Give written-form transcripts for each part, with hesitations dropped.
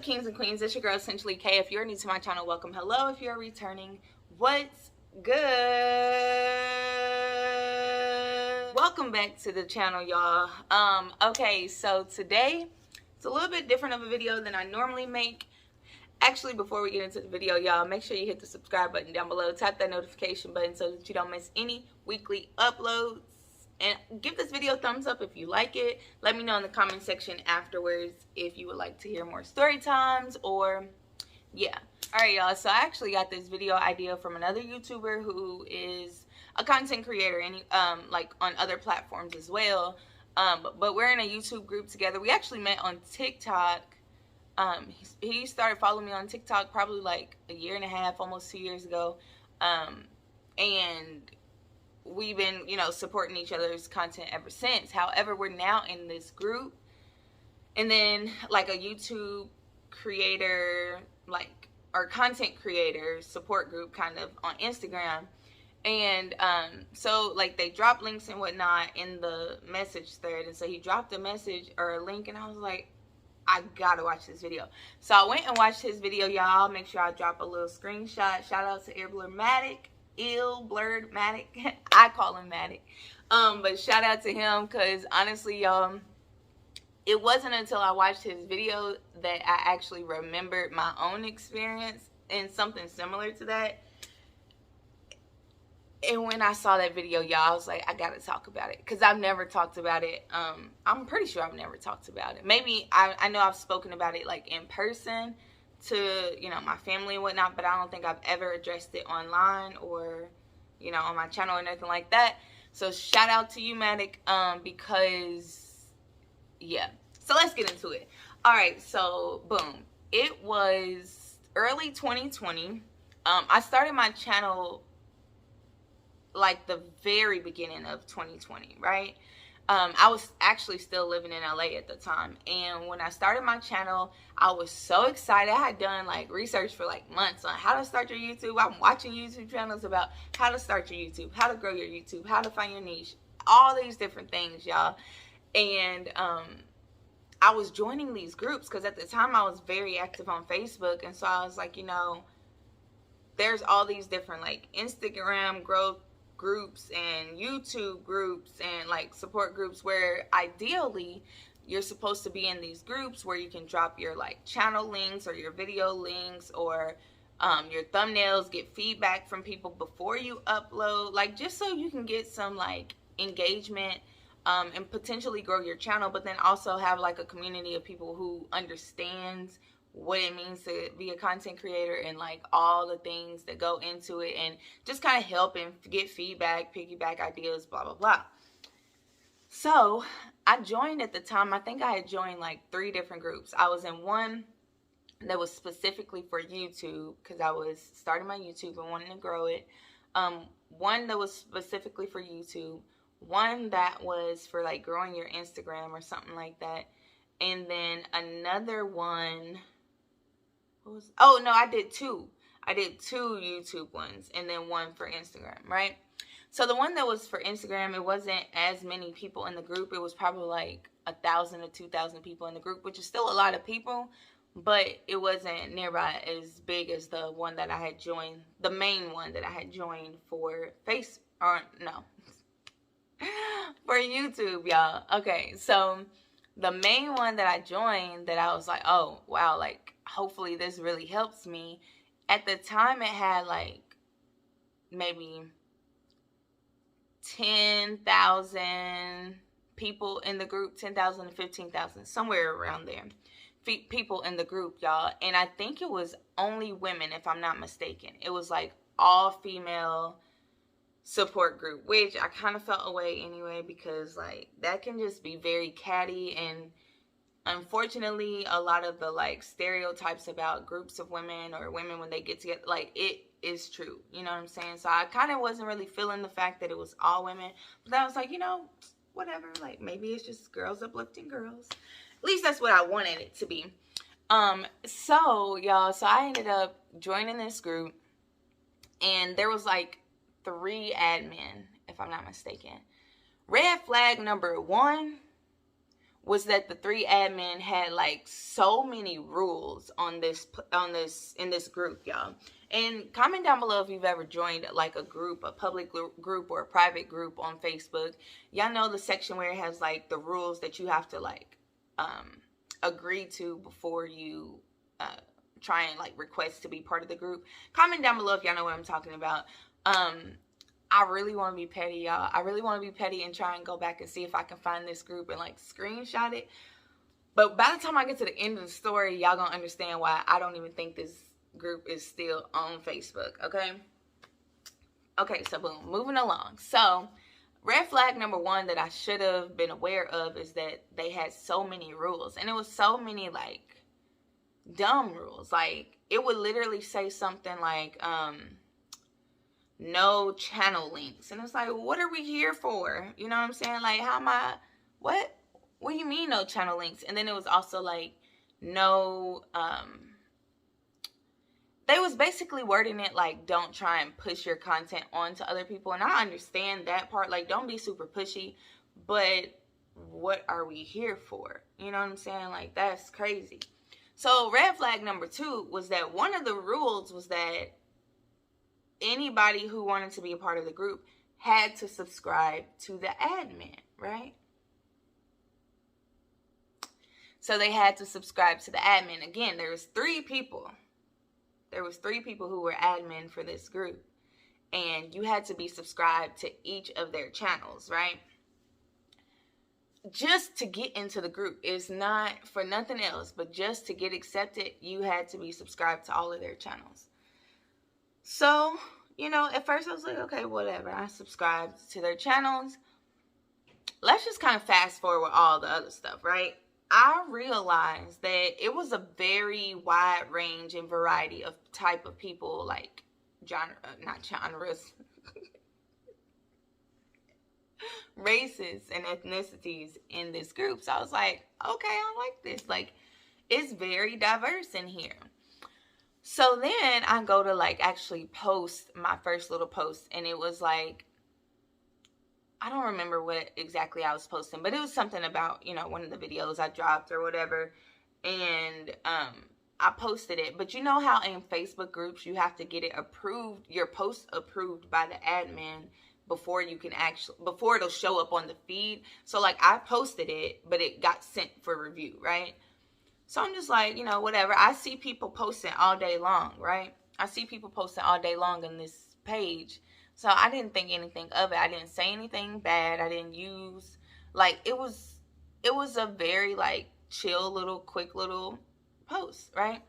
kings and queens? It's your girl, 𝙙𝙤𝙧𝙀. If you're new to my channel, welcome. Hello. If you're returning, what's good? Welcome back to the channel, y'all. Okay, so today it's a little bit different of a video than I normally make. Actually, before we get into the video, y'all, make sure you hit the subscribe button down below. Tap that notification button so that you don't miss any weekly uploads. And give this video a thumbs up if you like it. Let me know in the comment section afterwards if you would like to hear more story times or yeah. Alright, y'all, so I actually got this video idea from another YouTuber who is a content creator and like on other platforms as well. But we're in a YouTube group together. We actually met on TikTok. He started following me on TikTok probably like a year and a half, almost 2 years ago. And we've been, you know, supporting each other's content ever since. However, we're now in this group, and then like a YouTube creator, like, or content creator support group kind of on Instagram. And so like they drop links and whatnot in the message thread, and so he dropped a message or a link, and I was like, I gotta watch this video. So I went and watched his video, y'all. Make sure I drop a little screenshot. Shout out to 𝙪𝙤𝙪𝙧𝙀. I call him Matic. But shout out to him, because honestly, y'all, it wasn't until I watched his video that I actually remembered my own experience and something similar to that. And when I saw that video, y'all, I was like, I gotta talk about it, because I've never talked about it. I'm pretty sure I've never talked about it. Maybe I know I've spoken about it like in person to, you know, my family and whatnot, but I don't think I've ever addressed it online or, you know, on my channel or nothing like that. So shout out to you, Matic, because yeah. So let's get into it. All right, so boom, it was early 2020. I started my channel like the very beginning of 2020, right? I was actually still living in LA at the time, and when I started my channel, I was so excited. I had done like research for like months on how to start your YouTube. I'm watching YouTube channels about how to start your YouTube, how to grow your YouTube, how to find your niche, all these different things, y'all. And I was joining these groups because at the time I was very active on Facebook, and so I was like, you know, there's all these different like Instagram growth groups and YouTube groups and like support groups where ideally you're supposed to be in these groups where you can drop your like channel links or your video links or your thumbnails, get feedback from people before you upload, like just so you can get some like engagement and potentially grow your channel, but then also have like a community of people who understands what it means to be a content creator and like all the things that go into it, and just kind of help and get feedback, piggyback ideas, blah blah blah. So I joined at the time. I think I had joined like 3 different groups. I was in one that was specifically for YouTube because I was starting my YouTube and wanting to grow it. One that was specifically for YouTube, one that was for like growing your Instagram or something like that, and then another one. Oh no, I did 2 YouTube ones and then one for Instagram, right? So the one that was for Instagram, it wasn't as many people in the group. It was probably like 1,000 to 2,000 people in the group, which is still a lot of people, but it wasn't nearby as big as the one that I had joined, the main one that I had joined for for YouTube, y'all. Okay, so the main one that I joined that I was like, oh wow, like hopefully this really helps me. At the time it had like maybe 10,000 people in the group, 10,000 to 15,000, somewhere around there. People in the group, y'all. And I think it was only women, if I'm not mistaken. It was like all female support group, which I kind of felt away anyway, because like that can just be very catty, and unfortunately a lot of the like stereotypes about groups of women or women when they get together, like it is true, you know what I'm saying? So I kind of wasn't really feeling the fact that it was all women, but I was like, you know, whatever, like maybe it's just girls uplifting girls. At least that's what I wanted it to be. So y'all, so I ended up joining this group, and there was like 3 admin, if I'm not mistaken. Red flag number 1 was that the 3 admin had like so many rules in this group, y'all. And comment down below if you've ever joined like a group, a public group or a private group on Facebook. Y'all know the section where it has like the rules that you have to like agree to before you try and like request to be part of the group. Comment down below if y'all know what I'm talking about. I really want to be petty, y'all. I really want to be petty and try and go back and see if I can find this group and like screenshot it. But by the time I get to the end of the story, y'all gonna understand why I don't even think this group is still on Facebook, okay? Okay, so boom, moving along. So red flag number 1 that I should have been aware of is that they had so many rules. And it was so many like dumb rules. Like it would literally say something like, no channel links. And it's like, what are we here for? You know what I'm saying? Like, how am I, what do you mean no channel links? And then it was also like, no, they was basically wording it like, don't try and push your content on to other people. And I understand that part. Like, don't be super pushy, but what are we here for? You know what I'm saying? Like, that's crazy. So red flag number 2 was that one of the rules was that anybody who wanted to be a part of the group had to subscribe to the admin, right? So they had to subscribe to the admin. Again, there was 3 people. There was 3 people who were admin for this group. And you had to be subscribed to each of their channels, right? Just to get into the group. It's not for nothing else, but just to get accepted, you had to be subscribed to all of their channels. So, you know, at first I was like, okay, whatever. I subscribed to their channels. Let's just kind of fast forward all the other stuff, right? I realized that it was a very wide range and variety of type of people, like not genres, races and ethnicities in this group. So I was like, okay, I like this. Like, it's very diverse in here. So then I go to like actually post my first little post, and it was like, I don't remember what exactly I was posting, but it was something about, you know, one of the videos I dropped or whatever. And I posted it. But you know how in Facebook groups you have to get it approved, your post approved by the admin before you can actually, before it'll show up on the feed. So like I posted it, but it got sent for review, right? So I'm just like, you know, whatever. I see people posting all day long, right? I see people posting all day long on this page. So I didn't think anything of it. I didn't say anything bad. I didn't use, like, it was a very, like, chill little, quick little post, right?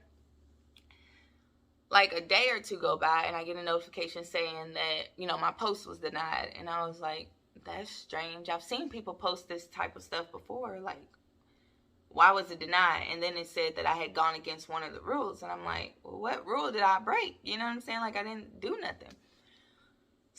Like, a day or two go by, and I get a notification saying that, you know, my post was denied. And I was like, that's strange. I've seen people post this type of stuff before. Like, why was it denied? And then it said that I had gone against one of the rules. And I'm like, well, what rule did I break? You know what I'm saying? Like, I didn't do nothing.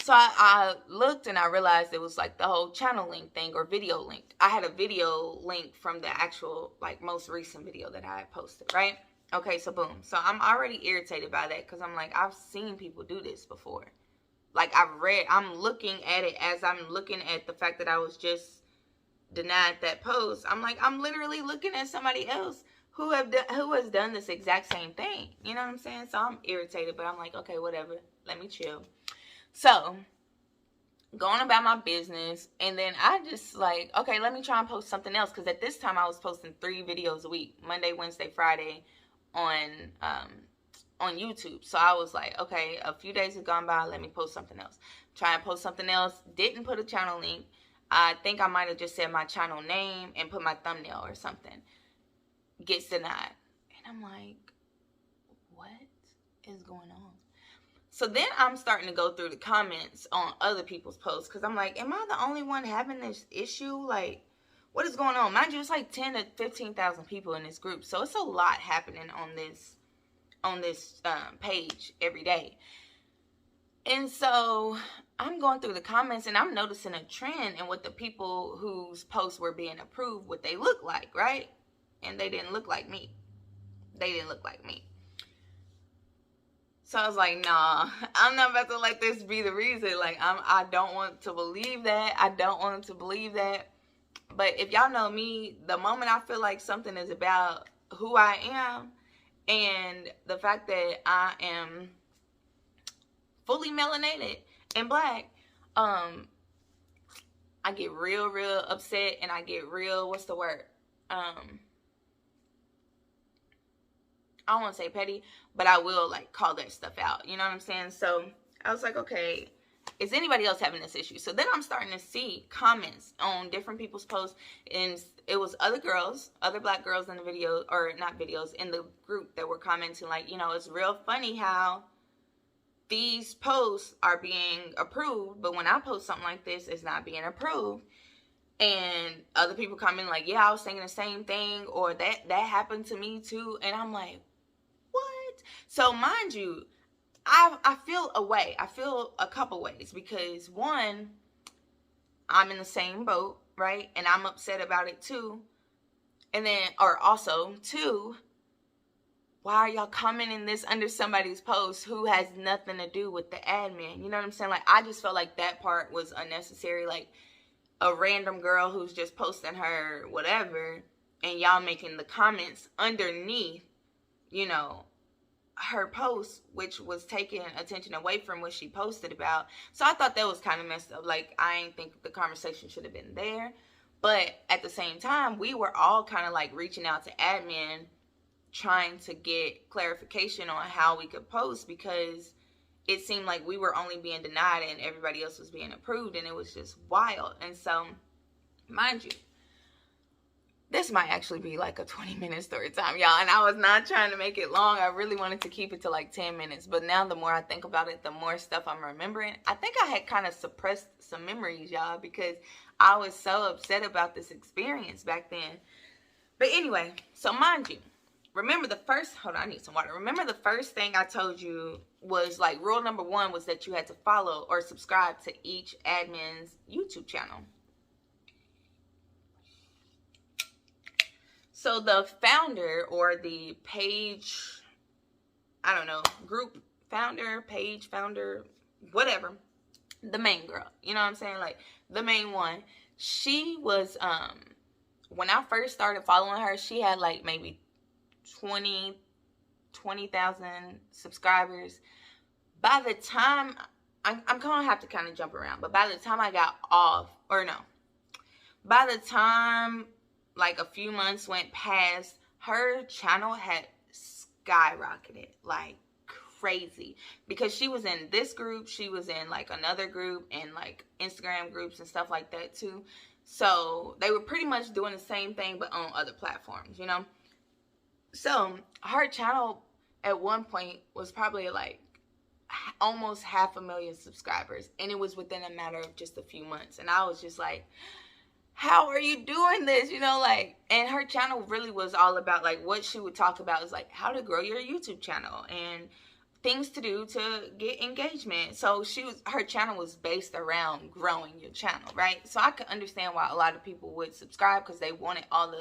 So I looked and I realized it was like the whole channel link thing or video link. I had a video link from the actual, like, most recent video that I had posted, right? Okay, so boom. So I'm already irritated by that because I'm like, I've seen people do this before. Like, I'm looking at it as I'm looking at the fact that I was just denied that post. I'm like, I'm literally looking at somebody else who has done this exact same thing. You know what I'm saying? So I'm irritated, but I'm like, okay, whatever. Let me chill. So, going about my business, and then I just like, okay, let me try and post something else, because at this time I was posting 3 videos a week, Monday, Wednesday, Friday, on YouTube. So I was like, okay, a few days have gone by, let me post something else. Try and post something else, didn't put a channel link. I think I might have just said my channel name and put my thumbnail or something. Gets denied. And I'm like, what is going on? So then I'm starting to go through the comments on other people's posts, because I'm like, am I the only one having this issue? Like, what is going on? Mind you, it's like 10 to 15,000 people in this group. So it's a lot happening on this page every day. And so I'm going through the comments and I'm noticing a trend in what the people whose posts were being approved, what they look like, right? And they didn't look like me. They didn't look like me. So I was like, nah, I'm not about to let this be the reason. Like, I don't want to believe that. I don't want to believe that. But if y'all know me, the moment I feel like something is about who I am and the fact that I am fully melanated and black, I get real upset, and I get real, what's the word? I don't want to say petty, but I will like call that stuff out. You know what I'm saying? So I was like, okay, is anybody else having this issue? So then I'm starting to see comments on different people's posts, and it was other girls, other black girls in the video, or not videos, in the group that were commenting like, you know, it's real funny how these posts are being approved, but when I post something like this, it's not being approved. And other people comment like, yeah, I was thinking the same thing, or that happened to me too. And I'm like, what? So mind you, I feel a way. I feel a couple ways, because one, I'm in the same boat, right? And I'm upset about it too. And then, or also two, why are y'all commenting this under somebody's post who has nothing to do with the admin? You know what I'm saying? Like, I just felt like that part was unnecessary. Like, a random girl who's just posting her whatever, and y'all making the comments underneath, you know, her post, which was taking attention away from what she posted about. So I thought that was kind of messed up. Like, I ain't think the conversation should have been there. But at the same time, we were all kind of like reaching out to admin, trying to get clarification on how we could post, because it seemed like we were only being denied and everybody else was being approved, and it was just wild. And so, mind you, this might actually be like a 20-minute story time, y'all, and I was not trying to make it long. I really wanted to keep it to like 10 minutes, but now the more I think about it, the more stuff I'm remembering. I think I had kind of suppressed some memories, y'all, because I was so upset about this experience back then. But anyway, so mind you, remember the first, hold on, I need some water. Remember the first thing I told you was like, rule number 1 was that you had to follow or subscribe to each admin's YouTube channel. So the founder, or the page, I don't know, group founder, page founder, whatever, the main girl, you know what I'm saying? Like, the main one, she was, when I first started following her, she had like maybe 20,000 subscribers. By the time, I'm gonna have to kind of jump around, but by the time I got off, or no, by the time like a few months went past, her channel had skyrocketed like crazy, because she was in this group, she was in like another group, and like Instagram groups and stuff like that too. So they were pretty much doing the same thing, but on other platforms, you know? So her channel at one point was probably like almost 500,000 subscribers, and it was within a matter of just a few months. And I was just like, how are you doing this? You know, like, and her channel really was all about like, what she would talk about is like how to grow your YouTube channel and things to do to get engagement. So her channel was based around growing your channel, right? So I could understand why a lot of people would subscribe, because they wanted all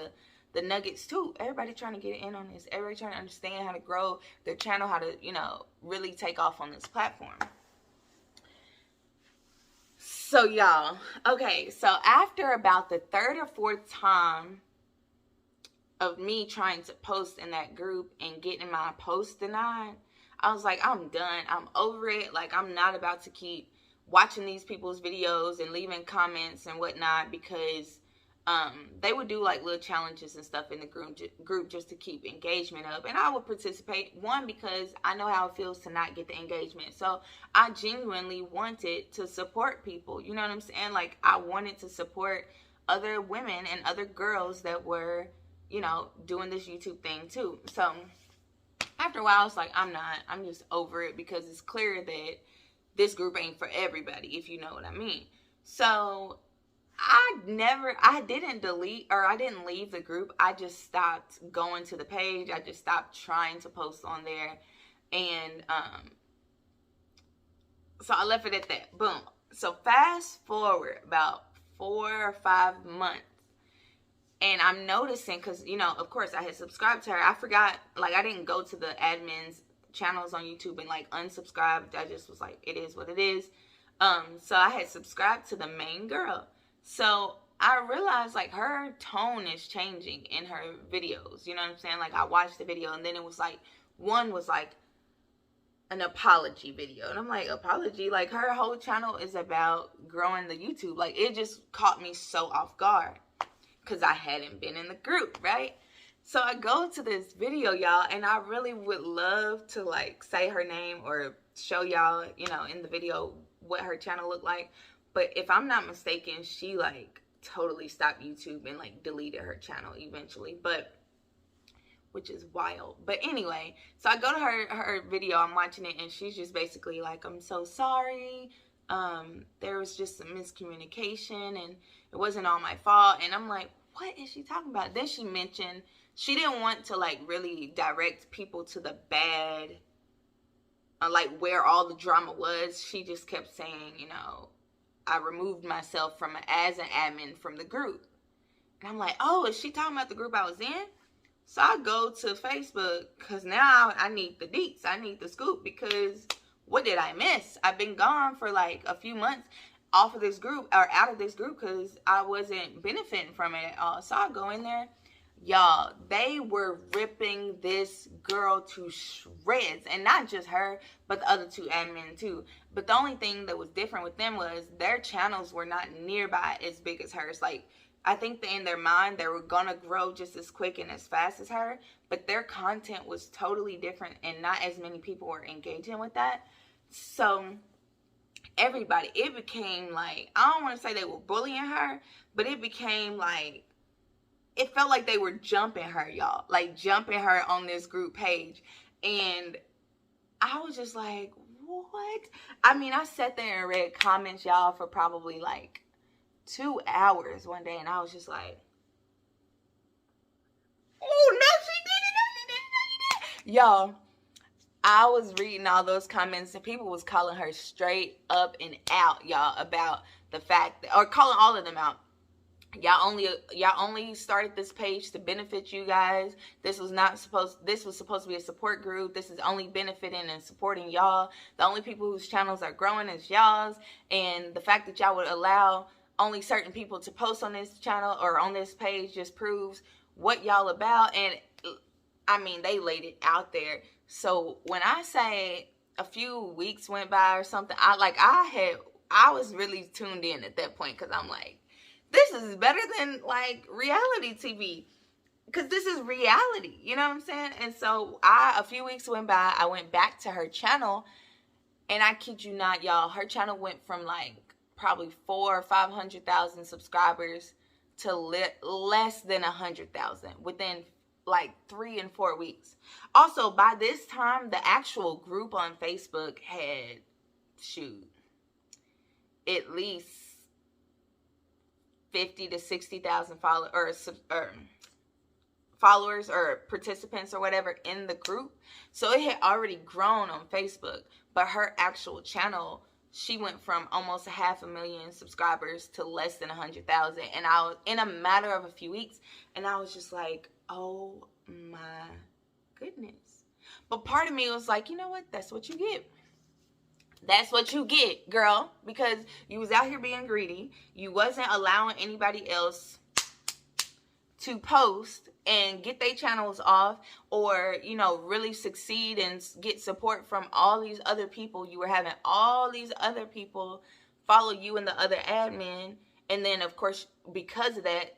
the nuggets too. Everybody trying to get in on this. Everybody trying to understand how to grow their channel, how to, you know, really take off on this platform. So y'all, okay, so after about the 3rd or 4th time of me trying to post in that group and getting my post denied, I was like, I'm done. I'm over it. Like, I'm not about to keep watching these people's videos and leaving comments and whatnot, because they would do like little challenges and stuff in the group just to keep engagement up, and I would participate. One, because I know how it feels to not get the engagement, so I genuinely wanted to support people, you know what I'm saying? Like, I wanted to support other women and other girls that were, you know, doing this YouTube thing too. So after a while, I was like, I'm just over it, because it's clear that this group ain't for everybody, if you know what I mean. So I didn't delete, or I didn't leave the group. I just stopped going to the page. I just stopped trying to post on there. And so I left it at that. Boom. So fast forward about 4 or 5 months. And I'm noticing, because, you know, of course I had subscribed to her. I forgot, like, I didn't go to the admin's channels on YouTube and like unsubscribed. I just was like, it is what it is. So I had subscribed to the main girl. So I realized, like, her tone is changing in her videos. You know what I'm saying? Like, I watched the video, and then it was like, one was like an apology video. And I'm like, apology? Like, her whole channel is about growing the YouTube. Like, it just caught me so off guard because I hadn't been in the group, right? So I go to this video, y'all, and I really would love to, like, say her name or show y'all, you know, in the video what her channel looked like. But if I'm not mistaken, she, like, totally stopped YouTube and, like, deleted her channel eventually. But, which is wild. But anyway, so I go to her video, I'm watching it, and she's just basically like, I'm so sorry. There was just some miscommunication, and it wasn't all my fault. And I'm like, what is she talking about? Then she mentioned she didn't want to, like, really direct people to the bad, like, where all the drama was. She just kept saying, you know, I removed myself from as an admin from the group. And I'm like, oh, is she talking about the group I was in? So I go to Facebook because now I need the deets. I need the scoop because what did I miss? I've been gone for like a few months off of this group or out of this group because I wasn't benefiting from it at all. So I go in there. Y'all, they were ripping this girl to shreds. And not just her, but the other two admin too. But the only thing that was different with them was their channels were not nearby as big as hers. Like, I think that in their mind, they were going to grow just as quick and as fast as her. But their content was totally different and not as many people were engaging with that. So, everybody, it became like, I don't want to say they were bullying her, but it became like, it felt like they were jumping her, y'all. Like, jumping her on this group page. And I was just like, what? I mean, I sat there and read comments, y'all, for probably like 2 hours one day. And I was just like, oh, no, she didn't. No, she didn't. No, she didn't. Y'all, I was reading all those comments and people was calling her straight up and out, y'all, about the fact that, or calling all of them out. Y'all only started this page to benefit you guys. This was supposed to be a support group. This is only benefiting and supporting y'all. The only people whose channels are growing is y'all's. And the fact that y'all would allow only certain people to post on this channel or on this page just proves what y'all about. And I mean, they laid it out there. So when I say a few weeks went by or something, I was really tuned in at that point because I'm like, this is better than, like, reality TV. Because this is reality. You know what I'm saying? And so, a few weeks went by. I went back to her channel. And I kid you not, y'all. Her channel went from, like, probably 400,000 or 500,000 subscribers to less than 100,000 within, like, 3 and 4 weeks. Also, by this time, the actual group on Facebook had, at least 50 to 60,000 followers or participants or whatever in the group. So it had already grown on Facebook. But her actual channel, she went from almost 500,000 subscribers to less than 100,000. And I was in a matter of a few weeks. And I was just like, oh my goodness. But part of me was like, you know what? That's what you get. That's what you get, girl, because you was out here being greedy. You wasn't allowing anybody else to post and get their channels off or, you know, really succeed and get support from all these other people. You were having all these other people follow you and the other admin. And then, of course, because of that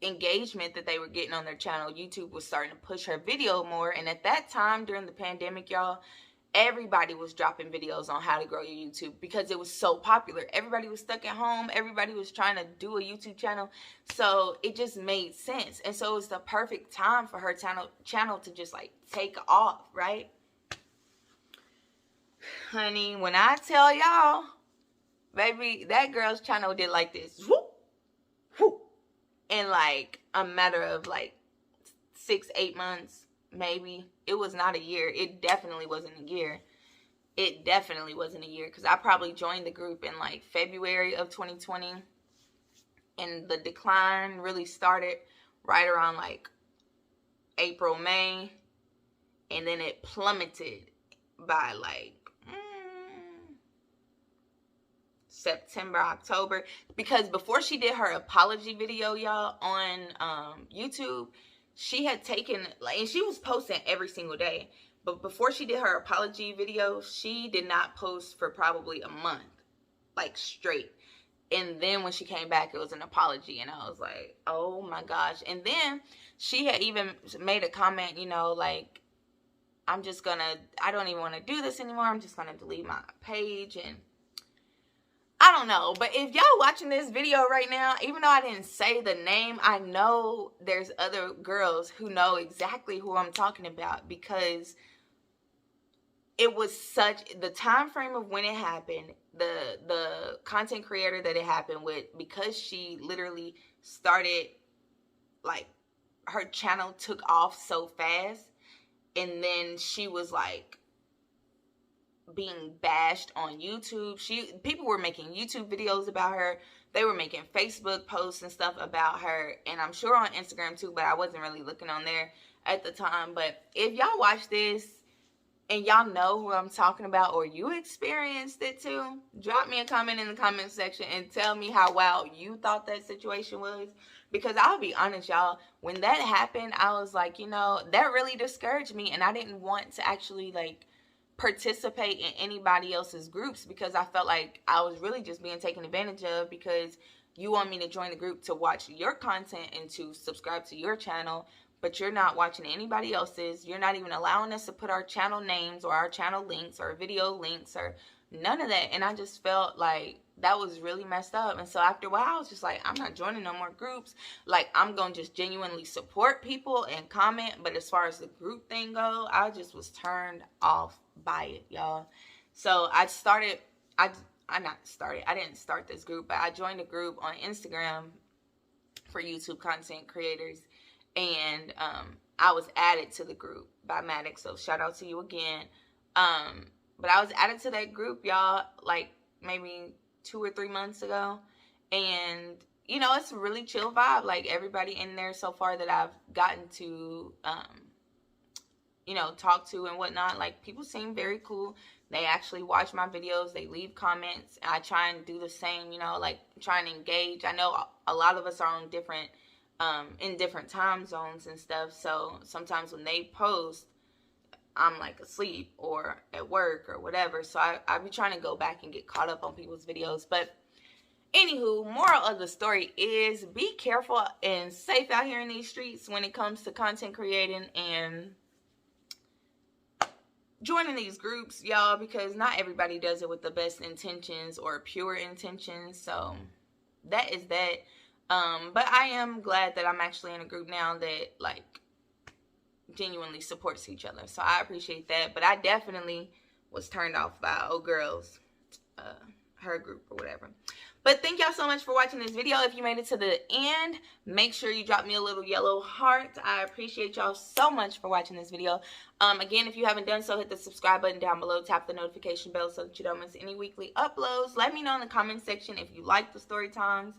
engagement that they were getting on their channel, YouTube was starting to push her video more. And at that time, during the pandemic, y'all, everybody was dropping videos on how to grow your YouTube because it was so popular. Everybody was stuck at home. Everybody was trying to do a YouTube channel. So it just made sense. And so it was the perfect time for her channel to just, like, take off, right? Honey, when I tell y'all, baby, that girl's channel did like this. Whoop, whoop, in, like, a matter of, like, 6-8 months. Maybe. It was not a year. It definitely wasn't a year. It definitely wasn't a year because I probably joined the group in, like, February of 2020. And the decline really started right around, like, April, May. And then it plummeted by, like, September, October, because before she did her apology video, y'all, on YouTube, she had taken, like, and she was posting every single day, but before she did her apology video, she did not post for probably a month, like, straight. And then when she came back, it was an apology, and I was like, oh my gosh. And then she had even made a comment, you know, like, I don't even want to do this anymore, I'm just gonna delete my page. And I don't know, but if y'all watching this video right now, even though I didn't say the name, I know there's other girls who know exactly who I'm talking about, because it was the time frame of when it happened, the content creator that it happened with, because she literally started, like, her channel took off so fast, and then she was like being bashed on YouTube. People were making YouTube videos about her. They were making Facebook posts and stuff about her, and I'm sure on Instagram too, but I wasn't really looking on there at the time. But if y'all watch this and y'all know who I'm talking about, or you experienced it too, drop me a comment in the comment section and tell me how wild you thought that situation was. Because I'll be honest, y'all, when that happened, I was like, you know, that really discouraged me, and I didn't want to actually, like, participate in anybody else's groups, because I felt like I was really just being taken advantage of, because you want me to join the group to watch your content and to subscribe to your channel, but you're not watching anybody else's. You're not even allowing us to put our channel names or our channel links or video links or none of that. And I just felt like that was really messed up. And so after a while, I was just like, I'm not joining no more groups. Like, I'm going to just genuinely support people and comment. But as far as the group thing go, I just was turned off by it, y'all. So I didn't start this group, but I joined a group on Instagram for YouTube content creators. And I was added to the group by Maddox. So shout out to you again. But I was added to that group, y'all, like maybe 2 or 3 months ago. And, you know, it's a really chill vibe. Like, everybody in there so far that I've gotten to, you know, talk to and whatnot, like, people seem very cool. They actually watch my videos. They leave comments. I try and do the same, you know, like, try and engage. I know a lot of us are on different, in different time zones and stuff. So sometimes when they post, I'm like asleep or at work or whatever. So I be trying to go back and get caught up on people's videos. But anywho, moral of the story is be careful and safe out here in these streets when it comes to content creating and joining these groups, y'all, because not everybody does it with the best intentions or pure intentions. So that is that. But I am glad that I'm actually in a group now that, like, genuinely supports each other. So I appreciate that. But I definitely was turned off by old girls, her group or whatever. But thank y'all so much for watching this video. If you made it to the end, make sure you drop me a little yellow heart. I appreciate y'all so much for watching this video. Again, if you haven't done so, hit the subscribe button down below. Tap the notification bell so that you don't miss any weekly uploads. Let me know in the comment section if you like the story times.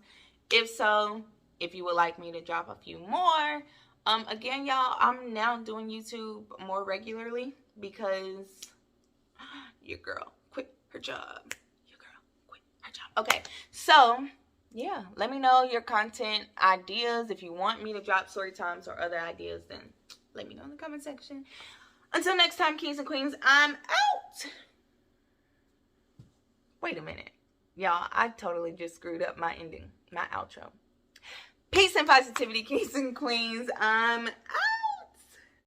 If so, if you would like me to drop a few more. Again, y'all, I'm now doing YouTube more regularly because your girl quit her job. Okay, so yeah, let me know your content ideas. If you want me to drop story times or other ideas, then let me know in the comment section. Until next time, kings and queens, I'm out. Wait a minute, y'all, I totally just screwed up my ending, my outro. Peace and positivity, kings and queens. I'm out.